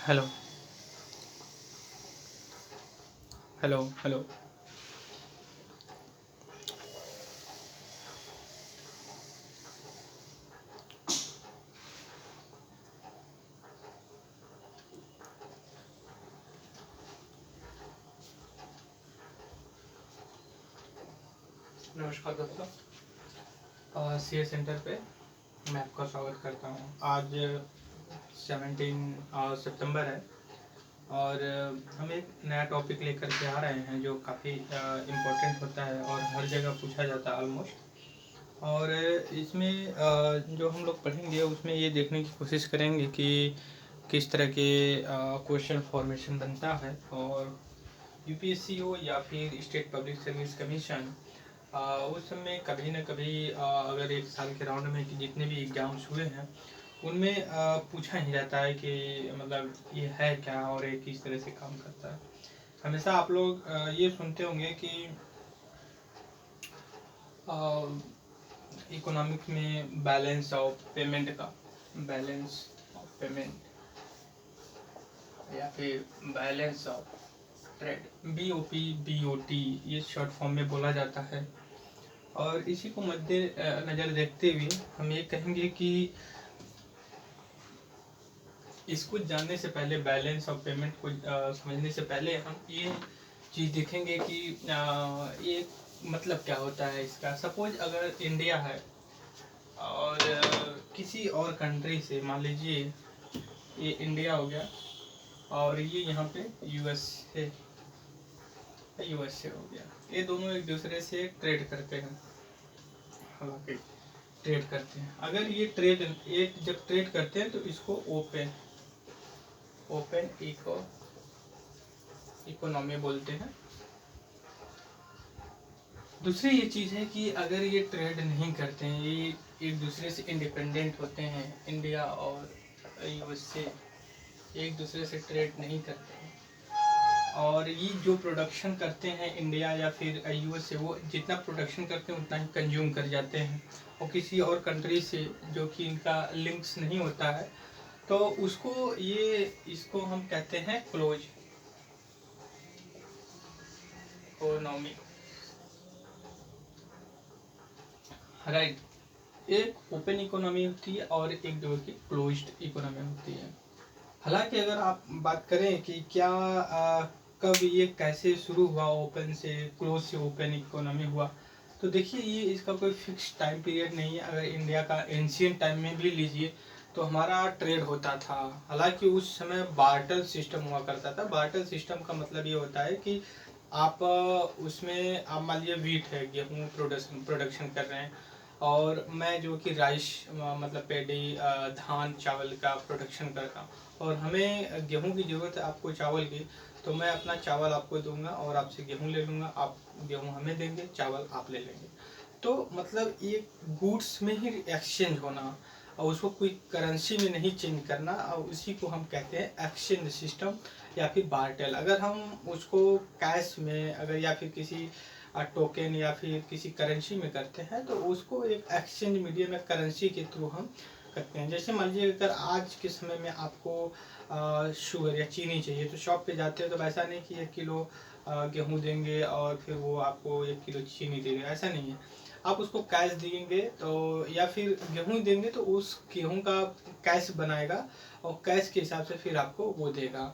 Hello, hello, hello. नमस्कार दोस्तों, सी ए centre पे मैं आपका स्वागत करता हूँ। आज 17 सितंबर है और हम एक नया टॉपिक लेकर के आ रहे हैं जो काफ़ी इम्पोर्टेंट होता है और हर जगह पूछा जाता है ऑलमोस्ट। और इसमें जो हम लोग पढ़ेंगे उसमें ये देखने की कोशिश करेंगे कि किस तरह के क्वेश्चन फॉर्मेशन बनता है। और यूपीएससी हो या फिर स्टेट पब्लिक सर्विस कमीशन, उस समय कभी न कभी अगर एक साल के राउंड में कि जितने भी एग्ज़ाम्स हुए हैं उनमें पूछा ही जाता है कि मतलब ये है क्या और ये किस तरह से काम करता है। हमेशा आप लोग ये सुनते होंगे कि इकोनॉमिक्स में बैलेंस ऑफ पेमेंट का, बैलेंस ऑफ पेमेंट या फिर balance of trade, BOP BOT, ये शॉर्ट फॉर्म में बोला जाता है। और इसी को मद्दे नज़र देखते हुए हम ये कहेंगे कि इसको जानने से पहले, बैलेंस ऑफ पेमेंट को समझने से पहले हम ये चीज़ देखेंगे कि ये मतलब क्या होता है इसका। सपोज अगर इंडिया है और किसी और कंट्री से, मान लीजिए ये इंडिया हो गया और ये यहाँ पे यूएसए हो गया, ये दोनों एक दूसरे से ट्रेड करते हैं। हालांकि ट्रेड करते हैं, अगर ये ट्रेड एक जब ट्रेड करते हैं तो इसको ओपन ओपन इकोनॉमी बोलते हैं। दूसरी ये चीज़ है कि अगर ये ट्रेड नहीं करते हैं, ये एक दूसरे से इंडिपेंडेंट होते हैं, इंडिया और यूएसए एक दूसरे से ट्रेड नहीं करते हैं और ये जो प्रोडक्शन करते हैं इंडिया या फिर यूएसए, वो जितना प्रोडक्शन करते हैं उतना ही कंज्यूम कर जाते हैं और किसी और कंट्री से जो कि इनका लिंक्स नहीं होता है तो उसको इसको हम कहते हैं क्लोज इकोनॉमी, राइट। एक ओपन इकोनॉमी होती है और एक जो कि क्लोज्ड इकोनॉमी होती है। हालांकि अगर आप बात करें कि क्या कब ये कैसे शुरू हुआ, ओपन से क्लोज से ओपन इकोनॉमी हुआ, तो देखिए ये इसका कोई फिक्स टाइम पीरियड नहीं है। अगर इंडिया का एंशियंट टाइम में भी लीजिए तो हमारा ट्रेड होता था। हालांकि उस समय बार्टर सिस्टम हुआ करता था। बार्टर सिस्टम का मतलब ये होता है कि आप उसमें आप मान लीजिए वीट है, गेहूँ प्रोडक्शन कर रहे हैं और मैं जो कि राइस मतलब पेडी धान चावल का प्रोडक्शन कर रहा हूँ और हमें गेहूं की ज़रूरत है आपको चावल की, तो मैं अपना चावल आपको दूंगा और आपसे गेहूं ले लूँगा, आप गेहूं हमें देंगे, चावल आप ले लेंगे। तो मतलब ये गुड्स में ही एक्सचेंज होना और उसको कोई करेंसी में नहीं चेंज करना, और उसी को हम कहते हैं एक्सचेंज सिस्टम या फिर बार्टर। अगर हम उसको कैश में अगर या फिर किसी टोकन या फिर किसी करेंसी में करते हैं तो उसको एक एक्सचेंज मीडियम या करेंसी के थ्रू हम करते हैं। जैसे मान लीजिए अगर आज के समय में आपको शुगर या चीनी चाहिए तो शॉप पे जाते हैं तो ऐसा नहीं कि 1 किलो गेहूँ देंगे और फिर वो आपको 1 किलो चीनी देंगे, ऐसा नहीं है। आप उसको कैश देंगे तो या फिर गेहूँ देंगे तो उस गेहूँ का कैश बनाएगा और कैश के हिसाब से फिर आपको वो देगा।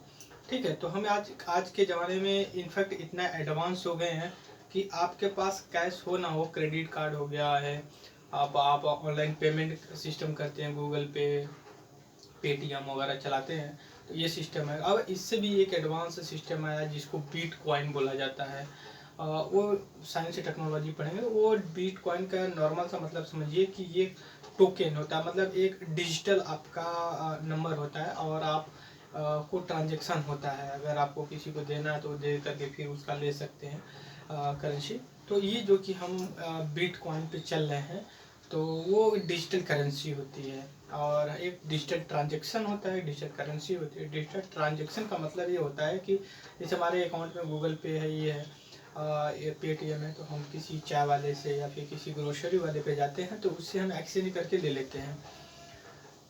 ठीक है, तो हमें आज के ज़माने में इनफैक्ट इतना एडवांस हो गए हैं कि आपके पास कैश हो ना हो, क्रेडिट कार्ड हो गया है, आप ऑनलाइन पेमेंट सिस्टम करते हैं, गूगल पे, पेटीएम वगैरह चलाते हैं, तो ये सिस्टम है। अब इससे भी एक एडवांस सिस्टम आया जिसको बिटकॉइन बोला जाता है। वो साइंस टेक्नोलॉजी पढ़ेंगे, वो बिटकॉइन का नॉर्मल सा मतलब समझिए कि ये टोकन होता है, मतलब एक डिजिटल आपका नंबर होता है और आप को ट्रांजेक्शन होता है। अगर आपको किसी को देना है तो दे करके फिर उसका ले सकते हैं करेंसी। तो ये जो कि हम बिटकॉइन पे चल रहे हैं तो वो डिजिटल करेंसी होती है और एक डिजिटल ट्रांजैक्शन होता है, डिजिटल करेंसी होती है। डिजिटल ट्रांजैक्शन का मतलब ये होता है कि जैसे हमारे अकाउंट में गूगल पे है, ये है, ये पेटीएम है, तो हम किसी चाय वाले से या फिर किसी ग्रोसरी वाले पे जाते हैं तो उससे हम एक्सचेंज करके ले लेते हैं।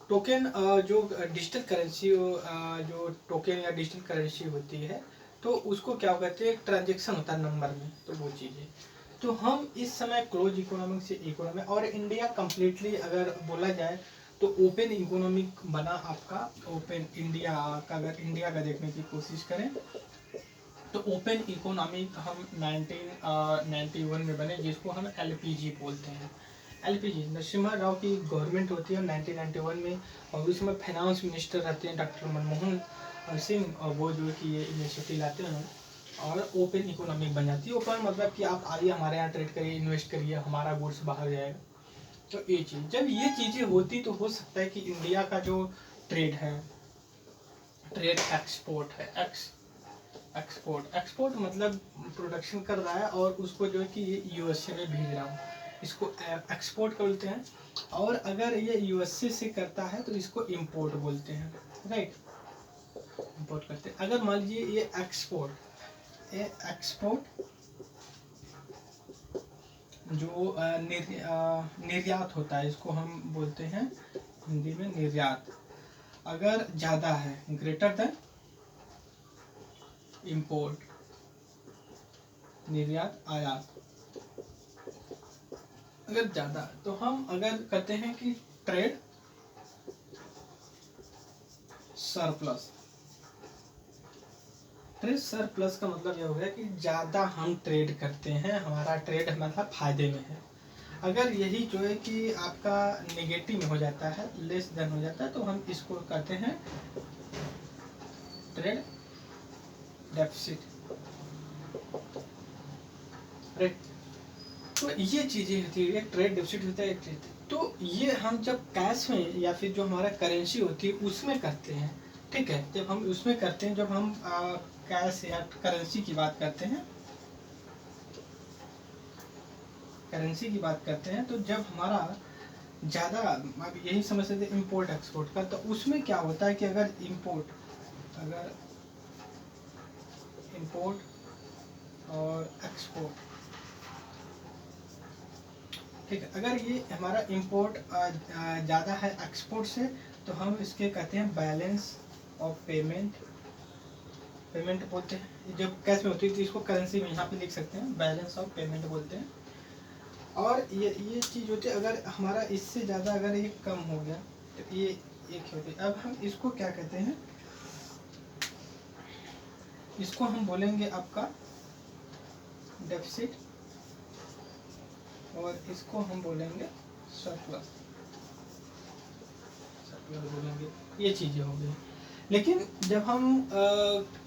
टोकन जो डिजिटल करेंसी जो टोकन या डिजिटल करेंसी होती है, तो उसको क्या कहते हैं, एक ट्रांजेक्शन होता है नंबर में, तो वो चीज़ें। तो हम इस समय क्लोज इकोनॉमिक से इकोनॉमी, और इंडिया कम्प्लीटली अगर बोला जाए तो ओपन इकोनॉमिक बना आपका। ओपन इंडिया का अगर इंडिया का देखने की कोशिश करें तो ओपन इकोनॉमिक हम 1991 में बने, जिसको हम एलपीजी बोलते हैं। एलपीजी नरसिम्हा राव की गवर्नमेंट होती है 1991 में, और उसमें फाइनेंस मिनिस्टर रहते हैं डॉक्टर मनमोहन सिंह, और वो जो है कि ये इनिशिएटिव लाते हैं और ओपन इकोनॉमिक बन जाती है। ओपन मतलब कि आप आइए हमारे यहाँ ट्रेड करिए, इन्वेस्ट करिए, हमारा गुड्स बाहर जाएगा। तो ये चीज़, जब ये चीज़ें होती तो हो सकता है कि इंडिया का जो ट्रेड है, ट्रेड एक्सपोर्ट है, एक्सपोर्ट मतलब प्रोडक्शन कर रहा है और उसको जो है कि ये यूएसए में भेज रहा हूँ, इसको एक्सपोर्ट बोलते हैं। और अगर ये यूएसए से करता है तो इसको इंपोर्ट बोलते हैं, राइट, इंपोर्ट करते हैं। अगर मान लीजिए ये एक्सपोर्ट जो निर्यात होता है, इसको हम बोलते हैं हिंदी में निर्यात, अगर ज़्यादा है, ग्रेटर देन इंपोर्ट, निर्यात आयात अगर ज़्यादा, तो हम अगर कहते हैं कि ट्रेड सरप्लस। ट्रेड सरप्लस का मतलब यह हो गया कि ज़्यादा हम ट्रेड करते हैं, हमारा ट्रेड मतलब फायदे में है। अगर यही जो है कि आपका नेगेटिव में हो जाता है, लेस देन हो जाता है, तो हम इसको कहते हैं ट्रेड डेफिसिट, राइट। तो ये चीज़ें होती है, एक ट्रेड डेफिसिट होता है, एक ट्रेड। तो ये हम जब कैश में या फिर जो हमारा करेंसी होती है उसमें करते हैं, ठीक है। जब हम उसमें करते हैं, जब हम कैश या करेंसी की बात करते हैं, करेंसी की बात करते हैं, तो जब हमारा ज़्यादा, अब यही समझ सकते हैं इम्पोर्ट एक्सपोर्ट का, तो उसमें क्या होता है कि अगर इम्पोर्ट और एक्सपोर्ट, ठीक है, अगर ये हमारा इम्पोर्ट ज़्यादा है एक्सपोर्ट से, तो हम इसके कहते हैं बैलेंस ऑफ पेमेंट बोलते हैं। जब कैश में होती है तो इसको करेंसी में यहाँ पे लिख सकते हैं, बैलेंस ऑफ पेमेंट बोलते हैं। और ये चीज़ होती है, अगर हमारा इससे ज़्यादा अगर ये कम हो गया तो ये एक होती है। अब हम इसको क्या कहते हैं, इसको हम बोलेंगे आपका डेफिसिट, और इसको हम बोलेंगे सरप्लस बोलेंगे। ये चीज़ें हो गई। लेकिन जब हम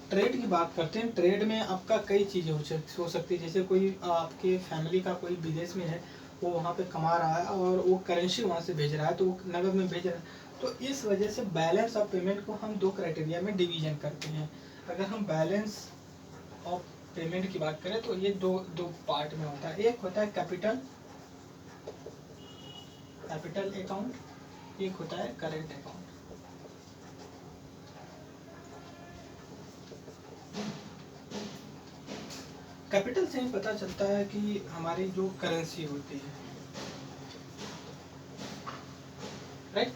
ट्रेड की बात करते हैं, ट्रेड में आपका कई चीज़ें हो सकती है। जैसे कोई आपके फैमिली का कोई विदेश में है, वो वहाँ पे कमा रहा है और वो करेंसी वहाँ से भेज रहा है, तो वो नगद में भेज रहा है, तो इस वजह से बैलेंस ऑफ पेमेंट को हम दो क्राइटेरिया में डिवीजन करते हैं। अगर हम बैलेंस ऑफ पेमेंट की बात करें तो ये दो पार्ट में होता है। एक होता है कैपिटल अकाउंट, एक होता है करेंट अकाउंट। कैपिटल से ही पता चलता है कि हमारी जो करेंसी होती है, राइट,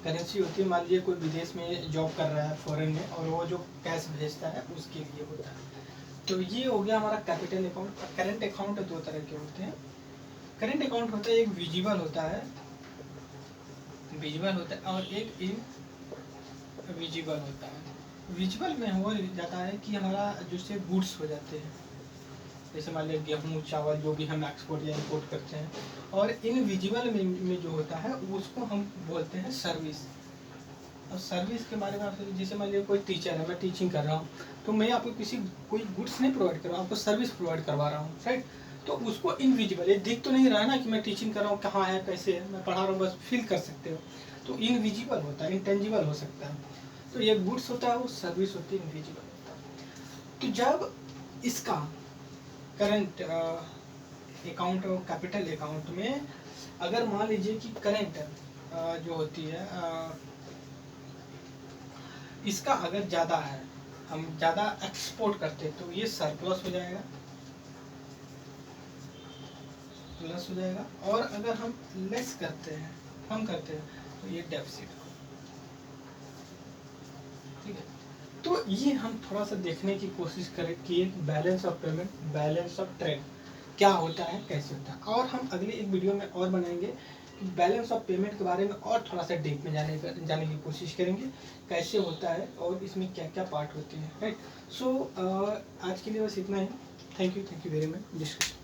करेंसी होती है। मान लीजिए कोई विदेश में जॉब कर रहा है फॉरेन में, और वो जो कैश भेजता है उसके लिए होता है। तो ये हो गया हमारा कैपिटल अकाउंट। करेंट अकाउंट दो तरह के होते हैं। करेंट अकाउंट होता है, एक विजिबल होता है और एक इनविजिबल होता है। विजिबल में हो जाता है कि हमारा जिससे गुड्स हो जाते हैं, जैसे मान लिया गेहूँ चावल जो भी हम एक्सपोर्ट या इंपोर्ट करते हैं। और इनविजिबल में जो होता है उसको हम बोलते हैं सर्विस। और सर्विस के बारे में आपसे, जैसे मान लीजिए कोई टीचर है, मैं टीचिंग कर रहा हूँ, तो मैं आपको कोई गुड्स नहीं प्रोवाइड कर रहा हूँ, आपको सर्विस प्रोवाइड करवा रहा हूँ, राइट। तो उसको इनविजिबल, ये दिख तो नहीं रहा है ना कि मैं टीचिंग कर रहा हूँ, कहाँ है, कैसे है, मैं पढ़ा रहा हूँ, बस फील कर सकते हो। तो इनविजिबल होता है, इंटेंजिबल हो सकता है। तो ये गुड्स होता है, वो सर्विस होती है, इनविजिबल। तो जब इसका करंट अकाउंट और कैपिटल अकाउंट में अगर मान लीजिए कि करंट जो होती है इसका अगर ज़्यादा है, हम ज़्यादा एक्सपोर्ट करते हैं, तो ये सरप्लस हो जाएगा, प्लस हो जाएगा। और अगर हम लेस करते हैं, कम करते हैं, तो ये डेफिसिट। ठीक है। तो ये हम थोड़ा सा देखने की कोशिश करें कि balance of payment, balance of trade क्या होता है, कैसे होता है, और हम अगले एक वीडियो में और बनाएंगे कि बैलेंस ऑफ पेमेंट के बारे में और थोड़ा सा डीप में जाने की कोशिश करेंगे कैसे होता है और इसमें क्या क्या पार्ट होते हैं, राइट। सो आज के लिए बस इतना ही। Thank you very much.